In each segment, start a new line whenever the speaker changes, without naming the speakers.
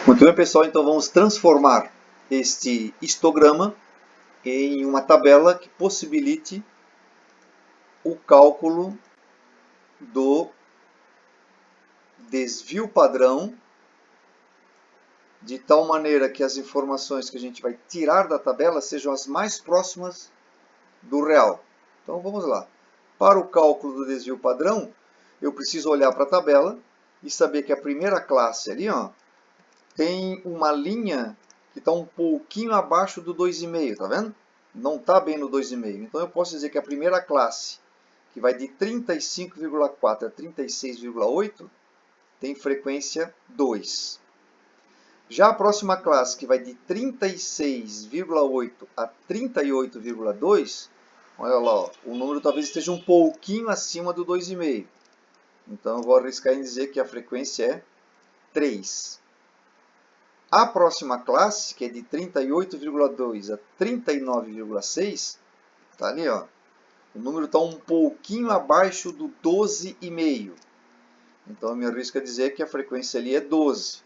Muito bem, pessoal, então vamos transformar este histograma em uma tabela que possibilite o cálculo do desvio padrão, de tal maneira que as informações que a gente vai tirar da tabela sejam as mais próximas do real. Então vamos lá. Para o cálculo do desvio padrão, eu preciso olhar para a tabela e saber que a primeira classe ali, ó, tem uma linha que está um pouquinho abaixo do 2,5, tá vendo? Não está bem no 2,5. Então eu posso dizer que a primeira classe, que vai de 35,4 a 36,8, tem frequência 2. Já a próxima classe, que vai de 36,8 a 38,2, olha lá, ó, o número talvez esteja um pouquinho acima do 2,5. Então eu vou arriscar em dizer que a frequência é 3. A próxima classe, que é de 38,2 a 39,6, está ali, ó. O número está um pouquinho abaixo do 12,5. Então eu me arrisco a dizer que a frequência ali é 12.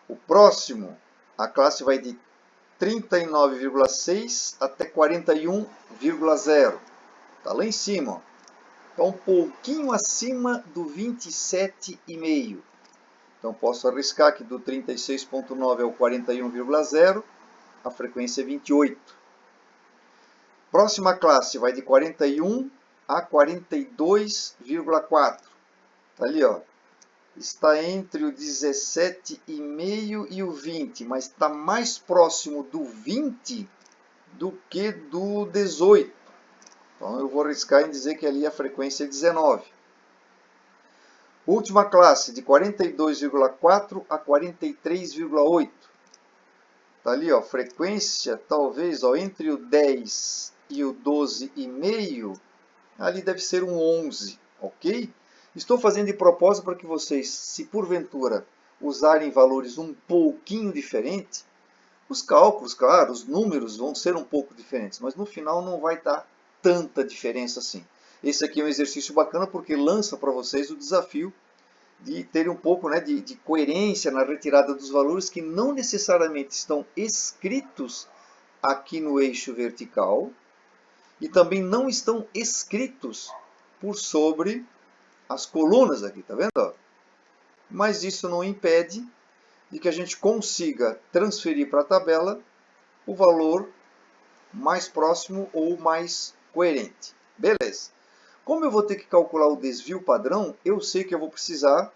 O próximo, a classe vai de 39,6 até 41,0. Está lá em cima. Está um pouquinho acima do 27,5. Então posso arriscar que do 36,9 ao 41,0, a frequência é 28. Próxima classe vai de 41 a 42,4. Está ali, ó. Está entre o 17,5 e o 20, mas está mais próximo do 20 do que do 18. Então eu vou arriscar em dizer que ali a frequência é 19. Última classe, de 42,4 a 43,8. Está ali, ó, frequência talvez ó, entre o 10 e o 12,5, ali deve ser um 11, ok? Estou fazendo de propósito para que vocês, se porventura usarem valores um pouquinho diferentes, os cálculos, claro, os números vão ser um pouco diferentes, mas no final não vai dar tanta diferença assim. Esse aqui é um exercício bacana porque lança para vocês o desafio de ter um pouco, né, de coerência na retirada dos valores que não necessariamente estão escritos aqui no eixo vertical e também não estão escritos por sobre as colunas aqui, tá vendo? Mas isso não impede de que a gente consiga transferir para a tabela o valor mais próximo ou mais coerente. Beleza. Como eu vou ter que calcular o desvio padrão, eu sei que eu vou precisar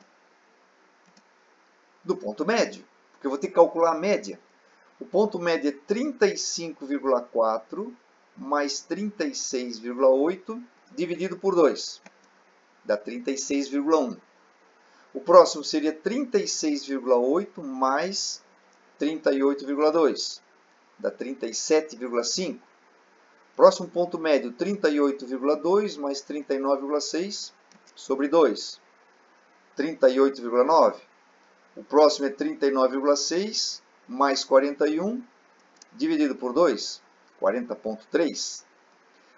do ponto médio, porque eu vou ter que calcular a média. O ponto médio é 35,4 mais 36,8 dividido por 2, dá 36,1. O próximo seria 36,8 mais 38,2, dá 37,5. Próximo ponto médio, 38,2 mais 39,6 sobre 2, 38,9. O próximo é 39,6 mais 41 dividido por 2, 40,3.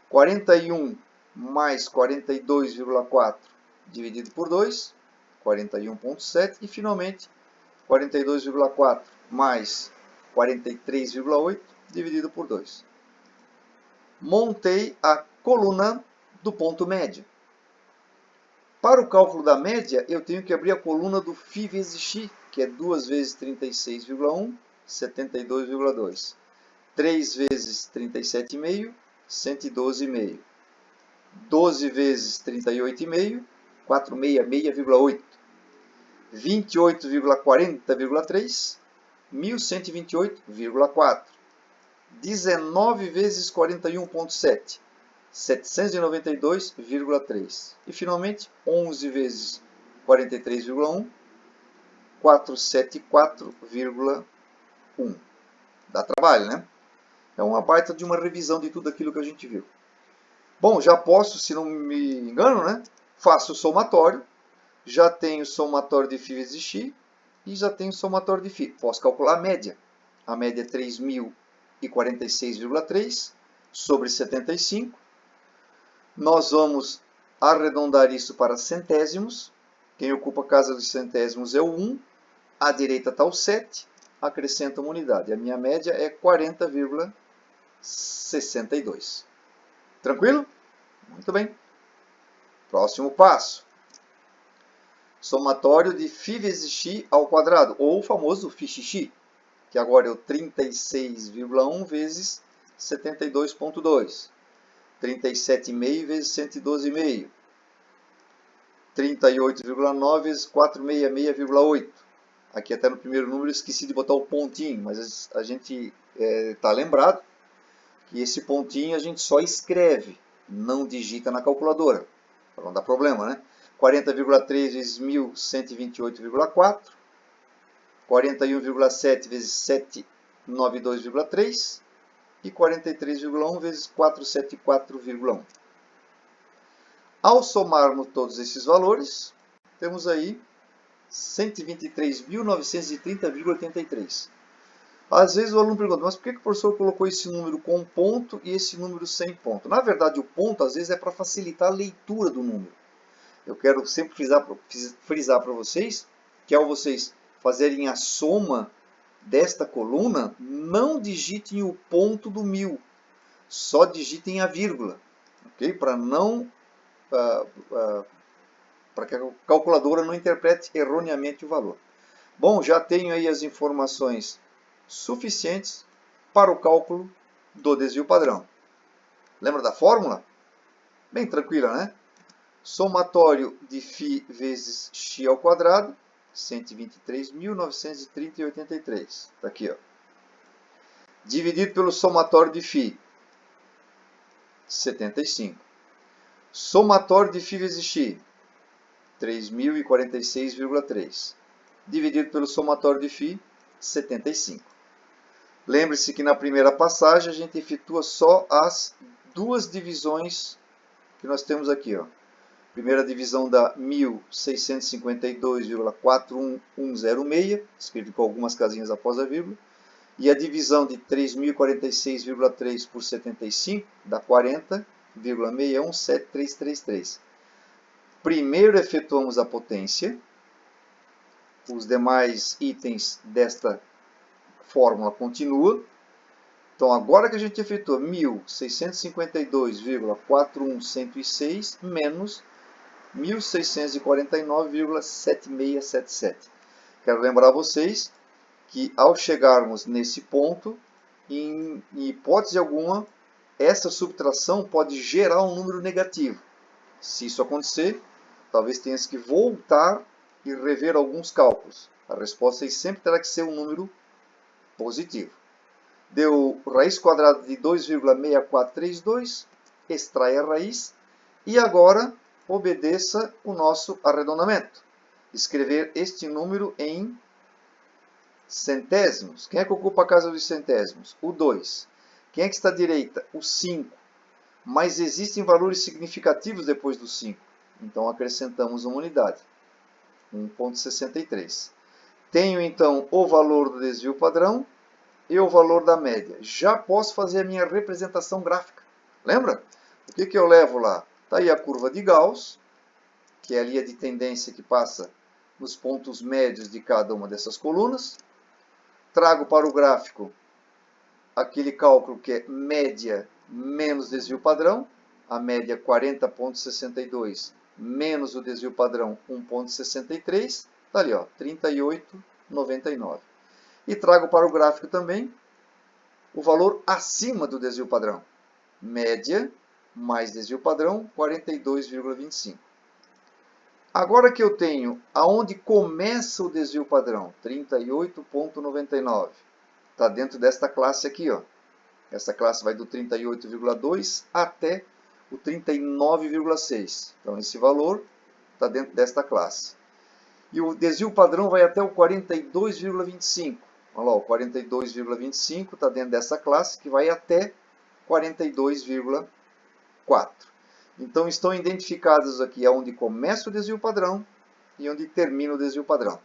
41 mais 42,4 dividido por 2, 41,7. E finalmente 42,4 mais 43,8 dividido por 2. Montei a coluna do ponto médio. Para o cálculo da média, eu tenho que abrir a coluna do φ vezes x, que é 2 vezes 36,1, 72,2. 3 vezes 37,5, 112,5. 12 vezes 38,5, 466,8. 28,40,3, 1128,4. 19 vezes 41,7, 792,3. E finalmente 11 vezes 43,1, 474,1. Dá trabalho, né? É uma baita de uma revisão de tudo aquilo que a gente viu. Bom, já posso, se não me engano, né? Faço o somatório. Já tenho o somatório de φ vezes x e já tenho o somatório de φ. Posso calcular a média. A média é 3.046,3 sobre 75. Nós vamos arredondar isso para centésimos, Quem ocupa a casa dos centésimos é o 1, à direita está o 7, acrescenta uma unidade. A minha média é 40,62. Tranquilo? Muito bem. Próximo passo. Somatório de φ vezes x ao quadrado, ou o famoso φxx, que agora é o 36,1 vezes 72,2. 37,5 vezes 112,5. 38,9 vezes 466,8. Aqui até no primeiro número eu esqueci de botar o pontinho, mas a gente está lembrado que esse pontinho a gente só escreve, não digita na calculadora, para não dar problema, né? 40,3 vezes 1.128,4. 41,7 vezes 792,3. E 43,1 vezes 474,1. Ao somarmos todos esses valores, temos aí 123.930,83. Às vezes o aluno pergunta, mas por que o professor colocou esse número com ponto e esse número sem ponto? Na verdade, o ponto às vezes é para facilitar a leitura do número. Eu quero sempre frisar para vocês que ao vocês fazerem a soma desta coluna, não digitem o ponto do 1000, só digitem a vírgula, ok? Para que a calculadora não interprete erroneamente o valor. Bom, já tenho aí as informações suficientes para o cálculo do desvio padrão. Lembra da fórmula? Bem tranquila, né? Somatório de φ vezes x ao quadrado, 123.930,83. Está aqui, ó. Dividido pelo somatório de φ, 75. Somatório de φ vezes x, 3.046,3. Dividido pelo somatório de φ, 75. Lembre-se que na primeira passagem a gente efetua só as duas divisões que nós temos aqui, ó. Primeira divisão dá 1.652,41106, escrito com algumas casinhas após a vírgula. E a divisão de 3.046,3 por 75 dá 40,617333. Primeiro efetuamos a potência. Os demais itens desta fórmula continuam. Então, agora que a gente efetua 1.652,41106 menos 1.649,7677. Quero lembrar vocês que ao chegarmos nesse ponto, em hipótese alguma, essa subtração pode gerar um número negativo. Se isso acontecer, talvez tenha que voltar e rever alguns cálculos. A resposta aí sempre terá que ser um número positivo. Deu raiz quadrada de 2,6432, extrai a raiz e agora obedeça o nosso arredondamento. Escrever este número em centésimos. Quem é que ocupa a casa dos centésimos? O 2. Quem é que está à direita? O 5. Mas existem valores significativos depois do 5. Então acrescentamos uma unidade. 1,63. Tenho então o valor do desvio padrão e o valor da média. Já posso fazer a minha representação gráfica. Lembra? O que eu levo lá? Está aí a curva de Gauss, que é a linha de tendência que passa nos pontos médios de cada uma dessas colunas. Trago para o gráfico aquele cálculo que é média menos desvio padrão. A média 40,62 menos o desvio padrão 1,63. Está ali, ó, 38,99. E trago para o gráfico também o valor acima do desvio padrão. Média mais desvio padrão, 42,25. Agora que eu tenho aonde começa o desvio padrão, 38,99. Está dentro desta classe aqui, ó. Essa classe vai do 38,2 até o 39,6. Então, esse valor está dentro desta classe. E o desvio padrão vai até o 42,25. Olha lá, o 42,25 está dentro dessa classe, que vai até 42,4. Então, estão identificados aqui onde começa o desvio padrão e onde termina o desvio padrão.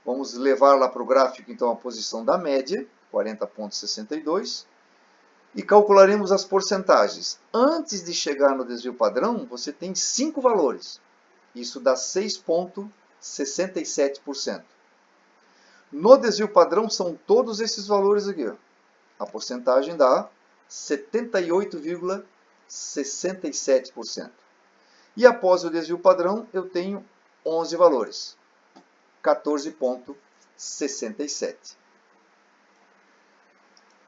Vamos levar lá para o gráfico, então, a posição da média, 40,62, e calcularemos as porcentagens. Antes de chegar no desvio padrão, você tem 5 valores. Isso dá 6,67%. No desvio padrão são todos esses valores aqui. Ó. A porcentagem dá 78,67%. E após o desvio padrão, eu tenho 11 valores. 14,67%.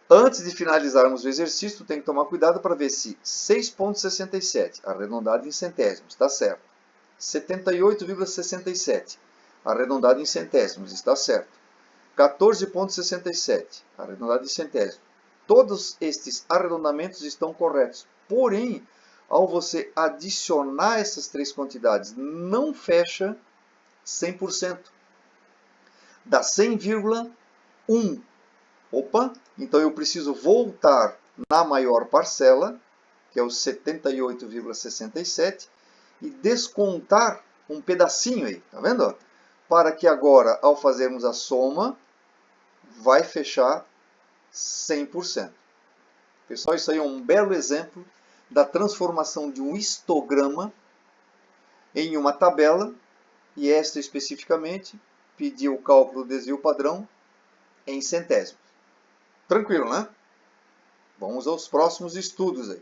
Antes de finalizarmos o exercício, tem que tomar cuidado para ver se 6,67, arredondado em centésimos, está certo. 78,67, arredondado em centésimos, está certo. 14,67, arredondado em centésimos. Todos estes arredondamentos estão corretos. Porém, ao você adicionar essas três quantidades, não fecha 100%. Dá 100,1. Opa, então eu preciso voltar na maior parcela, que é o 78,67, e descontar um pedacinho aí, tá vendo? Para que agora, ao fazermos a soma, vai fechar 100%. Pessoal, isso aí é um belo exemplo da transformação de um histograma em uma tabela, e esta especificamente pediu o cálculo do desvio padrão em centésimos. Tranquilo, né? Vamos aos próximos estudos aí.